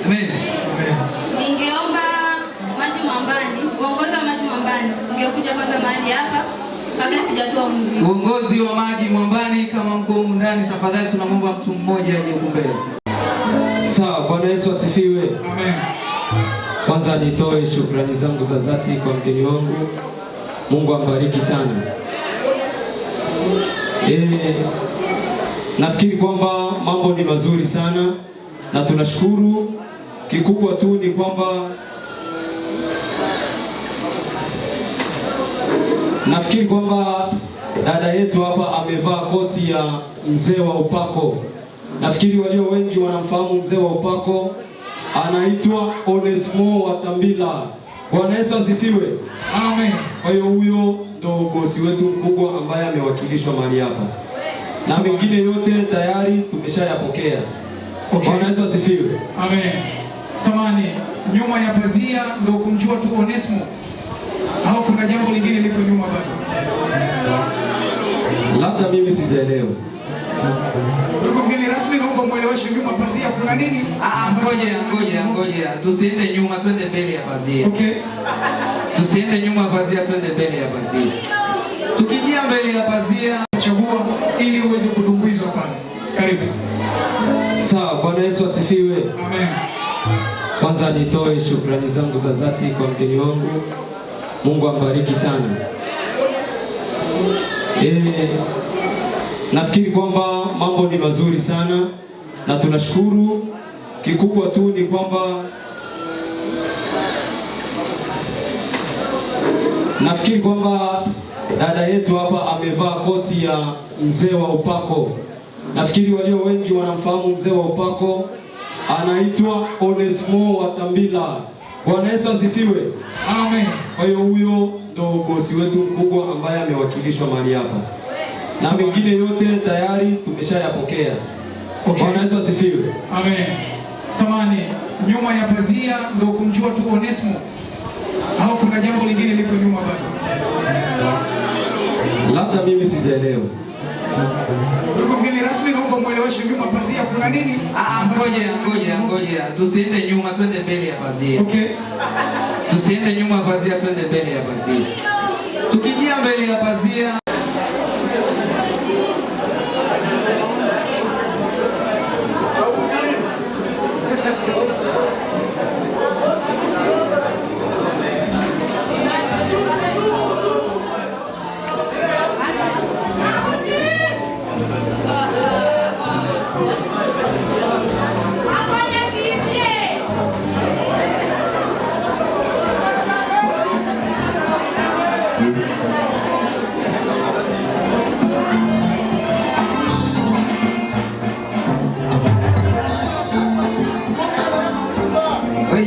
C: Amen.
F: Ningeomba Maji Mwambani, uongozi wa Maji Mwambani, ungekuja kwanza mahali hapa kabla sijatoa mzigo.
C: Uongozi wa Maji Mwambani kama mko humu ndani, tafadhali tunamwomba mtu mmoja aje huko mbele.
J: Sawa, Bwana Yesu asifiwe.
A: Amen.
J: Kwanza nitoe shukrani zangu za dhati kwa mgeni wangu. Mungu ambariki sana. Nafikiri kwamba mambo ni mazuri sana na tunashukuru. Kikubwa tu ni kwamba nafikiri kwamba dada yetu hapa amevaa koti ya mzee wa upako. Nafikiri walio wengi wanamfahamu mzee wa upako, anaitwa Onesmo Watambila. Bwana Yesu asifiwe.
A: Amen.
J: Kwa hiyo huyo ndo bosi wetu mkubwa ambaye amewakilishwa mahali hapa. Na mengine yote tayari tumeshayapokea.
A: Okay.
J: Bwana Yesu asifiwe.
A: Amen. Samani, nyuma ya pazia ndo kumjua tu Onesmo au kuna jambo lingine liko nyuma bado?
J: Labda mimi sijaelewa.
A: Mgeni rasmi naomba mueleweshe nyuma pazia kuna nini?
C: Ngoja. Tusiende nyuma, twende mbele ya pazia.
A: Okay.
C: Tusiende nyuma ya pazia, twende mbele ya pazia. Tukijia mbele ya pazia,
A: chagua ili uweze kutumbuizwa pale. Karibu.
J: Sawa, Bwana Yesu asifiwe.
A: Amen.
J: Kwanza nitoe shukrani zangu za dhati kwa mgeni wangu. Mungu ambariki sana. Nafikiri kwamba mambo ni mazuri sana na tunashukuru. Kikubwa tu ni kwamba nafikiri kwamba dada yetu hapa amevaa koti ya mzee wa upako. Nafikiri walio wengi wanamfahamu mzee wa upako, anaitwa Onesmo Watambila. Bwana Yesu asifiwe.
A: Amen.
J: Kwa hiyo huyo ndo bosi wetu mkubwa ambaye amewakilishwa mahali hapa. Na mengine yote tayari tumeshayapokea.
A: Okay.
J: Bwana Yesu asifiwe.
A: Amen. Samani, nyuma ya pazia ndo kumjua tu Onesmo au kuna jambo lingine liko nyuma bado?
J: Labda mimi sijaelewa.
A: Ndugu mgeni rasmi, naomba mueleweshe nyuma pazia kuna nini?
C: Ngoja. Tusiende nyuma, twende mbele ya pazia.
A: Okay.
C: Tusiende nyuma pazia, twende mbele ya pazia. Tukijia mbele ya pazia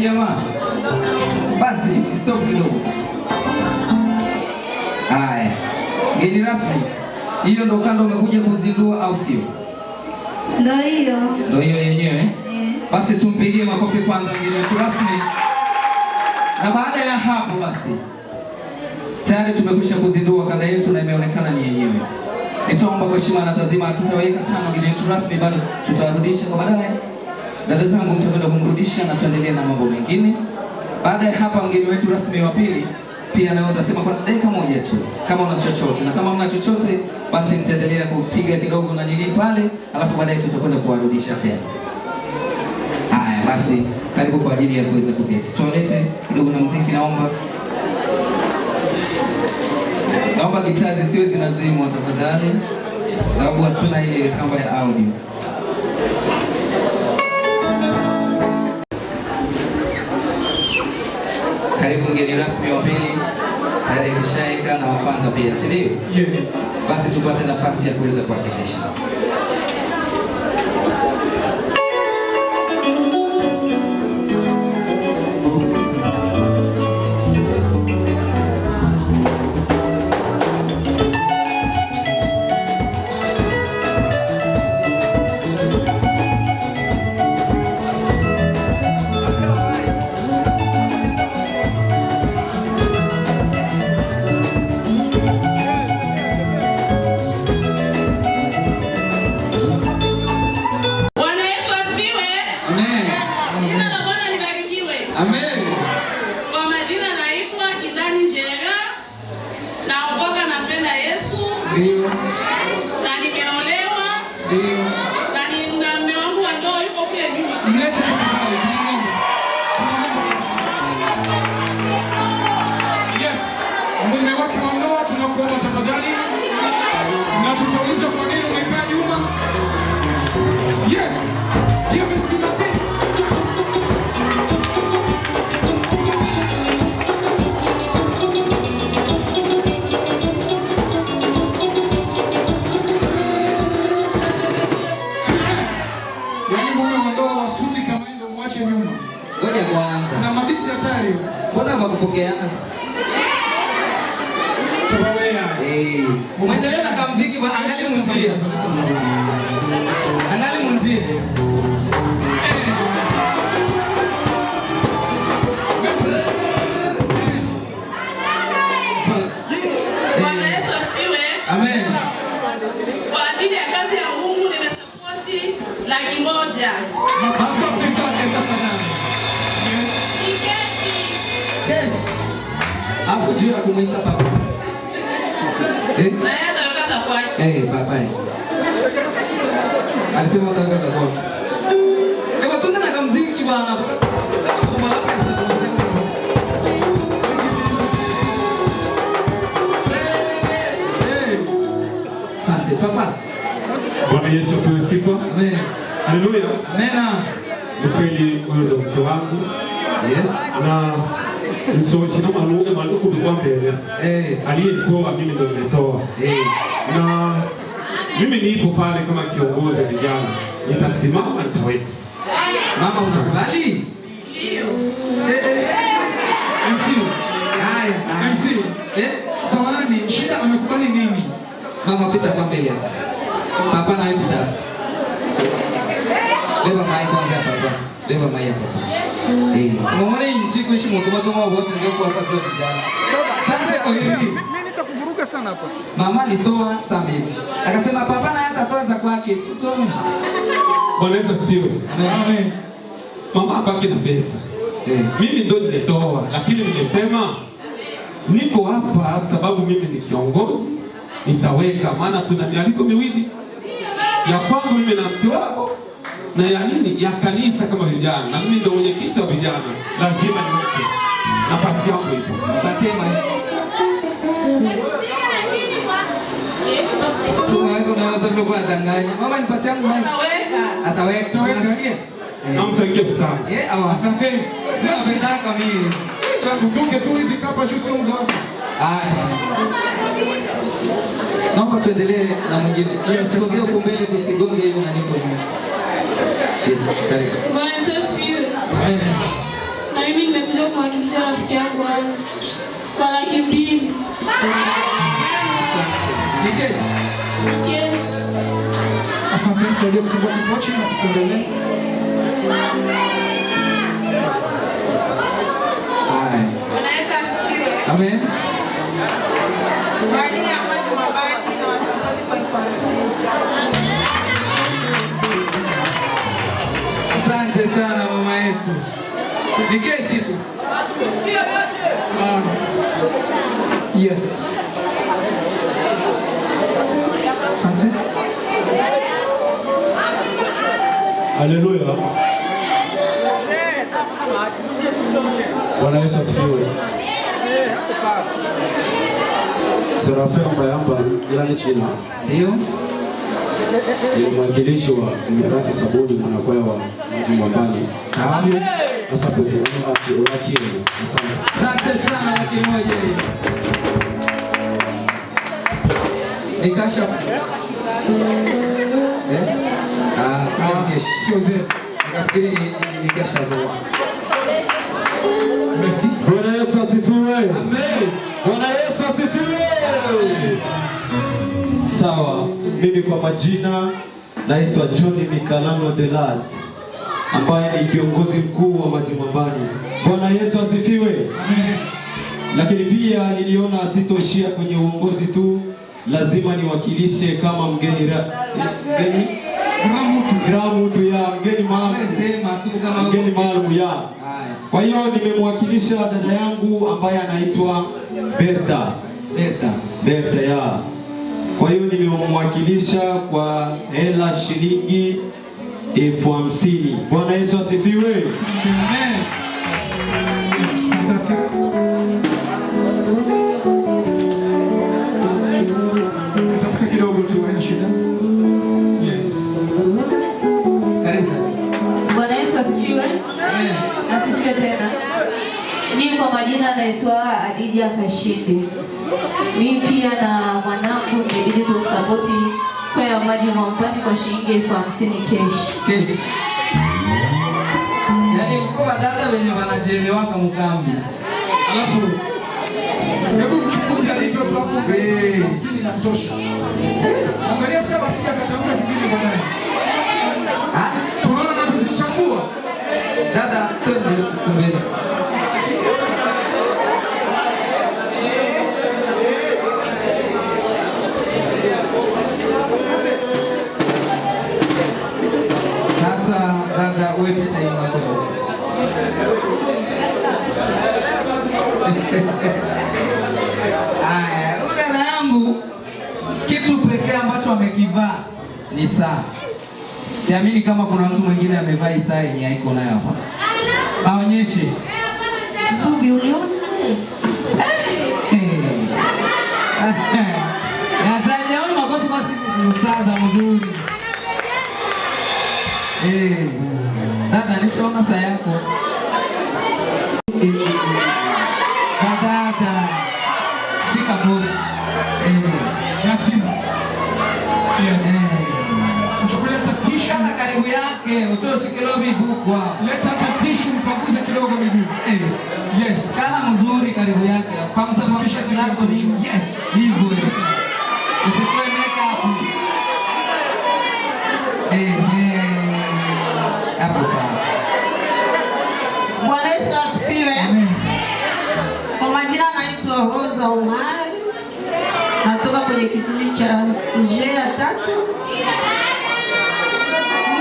C: jamaa, basi stop kidogo. Haya, mgeni rasmi, hiyo ndo kando umekuja kuzindua au sio? Ndio hiyo yenyewe. Basi tumpigie makofi kwanza mgeni wetu rasmi, na baada ya hapo basi tayari tumekwisha kuzindua kanda yetu na imeonekana ni yenyewe. Nitaomba kwa heshima na tazima, tutaweka sana mgeni wetu rasmi, bado tutarudisha kwa baadaye. Dada zangu mtakwenda kumrudisha na tuendelee na mambo mengine. Baada ya hapa mgeni wetu rasmi wa pili pia nawe utasema kwa dakika moja tu kama una chochote, na kama una chochote basi nitaendelea kupiga kidogo na nini pale, alafu baadaye tutakwenda kuwarudisha tena. Haya basi, karibu kwa ajili ya kuweza kuketi. Tualete kidogo na muziki, naomba gitaa zisiwe zinazimwa tafadhali, sababu hatuna ile kamba ya audio. Karibu mgeni rasmi wa pili, tayari kishaika na wa kwanza pia, si ndio?
A: Yes.
C: Basi tupate nafasi ya kuweza kuwakilisha. Muendelee na kamziki bwana, angali munjia. Angali munjia.
K: Bwana Yesu asifiwe.
C: Amen.
K: Kwa ajili ya kazi ya Mungu nimesapoti 100,000.
C: Yes. Afu juu ya kumwita papa. Bye. Alisema utaweka za kwako. Tuna na kamziki bwana. Asante papa.
L: Bwana Yesu apewe sifa.
C: Amen.
L: Haleluya.
C: Amen.
L: Ni kweli huyo ndo mke wangu.
C: Yes.
L: Na sina maluku kwa mbele. Aliyetoa mimi ndo nimetoa. Na mimi nipo pale kama kiongozi wa vijana. Nitasimama nitaweka.
C: Mama unakubali?
K: Ndio.
A: MC.
C: Haya,
A: MC. Samahani, shida amekubali nini?
C: Mama pita kwa mbele hapa. Papa na pita. Beba mai kwanza hapa. Beba mai hapa. Mwana nchi kuishi mtoto wote ndio kwa watu vijana. Sasa kwa hivi
A: Mimi nitakuvuruga sana hapa.
C: mama alitoa Samia. Akasema papa na hata toa za kwake, sitome.
L: Bwana Yesu asifiwe.
A: Amen.
L: Mama abaki na pesa. Mimi ndio nilitoa, lakini nimesema niko hapa sababu mimi ni kiongozi, nitaweka, maana kuna mialiko miwili ya kwangu mimi na mke wako na ya nini ya kanisa kama vijana, na mimi ndio mwenyekiti wa vijana, lazima niweke nafasi yangu ipo.
C: Batema unaweza kuwa danganya. Mama nipatie yangu nani? Ataweka. Unasikia?
L: Na mtangie futani.
A: Asante.
C: Nataka mimi.
A: Tuke tu hivi kapa juu sio mdogo.
C: Naomba tuendelee na mwingine. Sogea huko mbele tusigonge hivi na niko nyuma. Yes, karibu.
I: Bwana Yesu asifiwe. Na mimi nimekuja kumwakilisha rafiki yangu kwa 200,000.
C: Nikesh.
A: Asante, msaidie kufungua kipochi na tuendelee.
C: Amen. Asante sana mama yetu. Nikeshi tu.
A: Yes. Asante.
G: Haleluya. Bwana Yesu asifiwe. Serafia Mbayamba ilani China.
C: Ndio.
G: Ni mwakilishi wa Mirasi Sabuni mwanakwaya wa Mwambani.
C: Amen.
G: Sasa kwa ulaki.
C: Asante sana waki moja. Nikasha.
A: Sio zero.
C: Nikafikiri nikasha.
A: Merci.
J: Bwana Yesu asifiwe. Amen. Bwana Yesu asifiwe. Sawa, mimi kwa majina naitwa John Mikalano Delas ambaye ni kiongozi mkuu wa Majimambani. Bwana Yesu asifiwe.
A: Amen.
J: Lakini pia niliona sitoishia kwenye uongozi tu, lazima niwakilishe kama mgeni maalum ya. Kwa hiyo nimemwakilisha dada yangu ambaye anaitwa Berta ya. Kwa hiyo nimemwakilisha kwa hela shilingi 50,000. Bwana Yesu asifiwe.
A: Amen. Yes, fantastic. Tafuta kidogo tu, haina shida. Yes.
C: Karibu.
M: Bwana Yesu asifiwe.
C: Amen.
M: Asifiwe tena. Mimi kwa majina naitwa Adija Kashindi. Mimi pia na mwanangu nibidi tumsapoti kwa Majimambani kwa shilingi 50,000
C: cash. Yaani kwa dada wenye wanajelewaka mkambi.
A: Alafu hebu mchunguzi alivyo tu hapo 50 na kutosha. Angalia sasa sija katamka zingine baadaye. Suala na kuzishambua.
C: Dada twende mbele. Sasa dada wewe pita inato. Dada yangu kitu pekee ambacho amekivaa ni saa. Siamini kama kuna mtu mwingine amevaa saa yenye haiko nayo hapa. Aonyeshe.
M: Subi uliona?
C: Natalia wewe makofi kwa siku msaada mzuri. Dada nishaona saa yako. Dada. Shika box.
A: Nasima. Yes. Mchukulia tatishu
C: na karibu yake, utoshi kilobi bukwa.
A: Leta tatishu mpanguze kidogo miguu. Yes.
C: Kala mzuri karibu yake. Kwa msababisha tunako ni yes. Hivyo. Usitoe makeup. Hapo sawa.
N: Roza Omar, natoka kwenye kijiji cha Njea 3.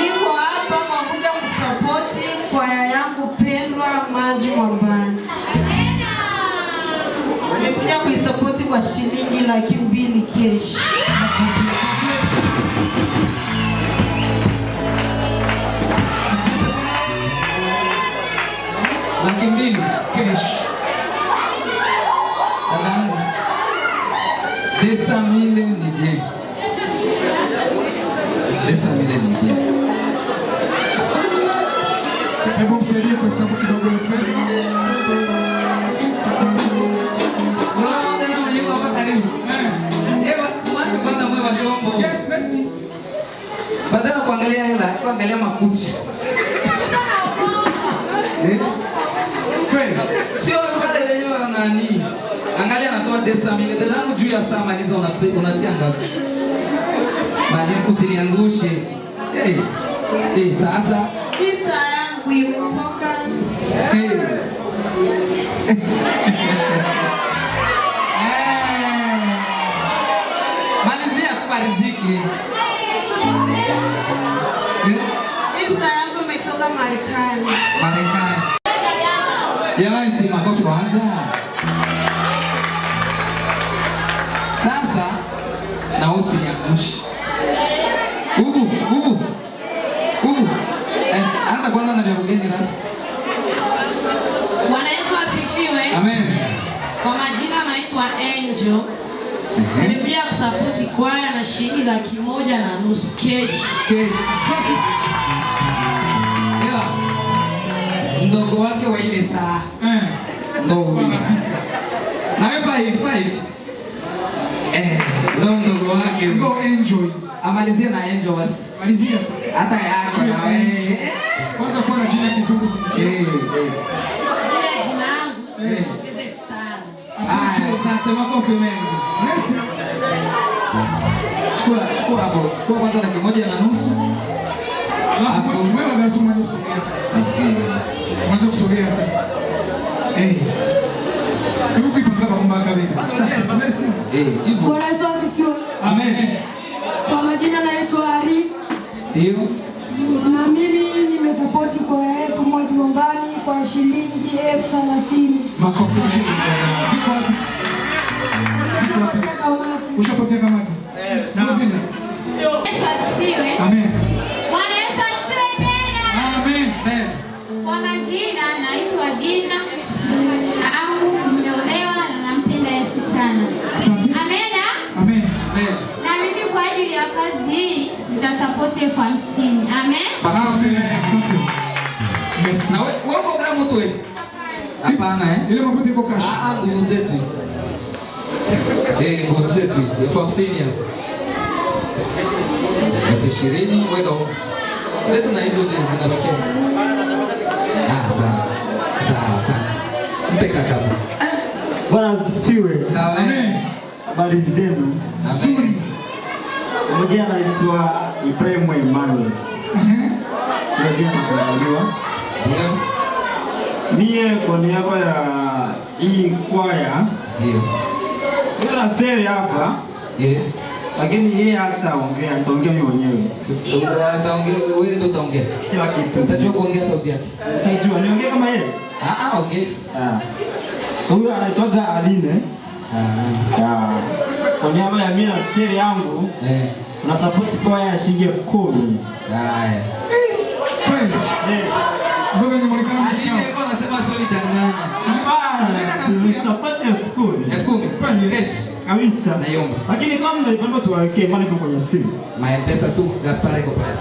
N: Niko hapa kwa kuja kusapoti kwaya yangu pendwa Maji Mwambani. Nimekuja kuisapoti kwa shilingi 200,000 kesh.
C: Laki mbili cash. Dadangu, 200,000 ni bien. 200,000 ni bien.
A: Hebu msaidie kwa sababu kidogo ya fedha.
C: Unaona tena mwenyewe hapa karibu. Ewa, mwache kwanza mwe vyombo.
A: Yes, merci.
C: Badala kuangalia hela, kuangalia makucha. Friend, sio wale wenyewe wana nani? Angalia anatoa 200,000. Dadangu juu ya saa maliza unatia ngapi? Bali usiniangushe. Sasa
N: Pesa yangu imetoka.
C: Malizia kwa riziki.
N: Pesa yangu imetoka Marekani.
C: Jamani, si makofi kwanza. Sasa na usiniangushe. Ubu. Anza kwanza na vyakugeni rasmi.
O: Bwana Yesu asifiwe.
C: Amen.
O: Kwa majina naitwa Angel. Nimekuja kusapoti kwaya na shilingi 150,000 cash.
C: Mdogo wake wa ile saa. Ndogo hivi. Na wewe 5. Ndio mdogo wake.
A: Go enjoy.
C: Amalizie na Angel basi.
A: Malizia.
C: Hata yako na wewe.
A: Kwanza kwa jina kizungu si.
O: Jina langu.
C: Asante makofi mengi.
A: Merci.
C: Chukua hapo. Chukua kwanza 150,000.
A: Alafu wewe basi mwanzo kusogea sasa. Mwanzo kusogea sasa. Tuko ipanga mbaka vipi? Yes, merci.
C: Hivyo.
I: Bwana Yesu asifiwe.
A: Amen.
I: Kwa majina naitwa Ari.
C: Ndio.
I: Na mimi nimesapoti kwaya yetu Maji Mwambani kwa shilingi 30,000.
A: Makofi mengi. Ziko wapi? Ushapotea kamati. Ndio vile.
F: Yesu asifiwe.
A: Amen.
F: Bwana Yesu asifiwe tena.
A: Amen.
F: Kwa majina naitwa Dina au nimeolewa na nampenda Yesu sana. Amena.
A: Amen.
F: Na mimi kwa ajili ya kazi hii nitasapoti 50,000. Amen.
A: Asante. Merci.
C: Na wewe programu tu wewe. Hapana
A: Ile mafuta iko cash.
C: Nguvu zetu hizi. Nguvu zetu hizi. 50,000 hapo. 20,000 weka huko. Letu na hizo zinabakia. Sawa. Asante. Mpe kaka.
G: Bwana asifiwe.
C: Amen.
G: Habari zenu?
A: Nzuri.
G: Mmoja anaitwa Ibrahim Emmanuel. Ndio tunajua. Mie kwa niaba ya hii kwaya
C: ndio.
G: Kuna sere hapa.
C: Yes.
G: Lakini yeye hataongea, nitaongea mimi mwenyewe.
C: Ataongea wewe ndio utaongea.
G: Kila kitu.
C: Utajua kuongea sauti yake.
G: Utajua niongee kama yeye?
C: Okay.
G: Huyu anaitwa Aline. Kwa niaba ya mimi na sere yangu, na support kwaya ya shilingi 10,000.
C: Haya.
A: Kweli. Ndio venye mlikana.
C: Aline yuko anasema sio lidanganya.
G: Hapana. Support 10,000.
C: 10,000. Cash.
G: Kabisa.
C: Naiomba.
G: Lakini kama mnaipenda tuwawekee maana iko kwenye simu.
C: Maempesa tu Gaspar iko pale.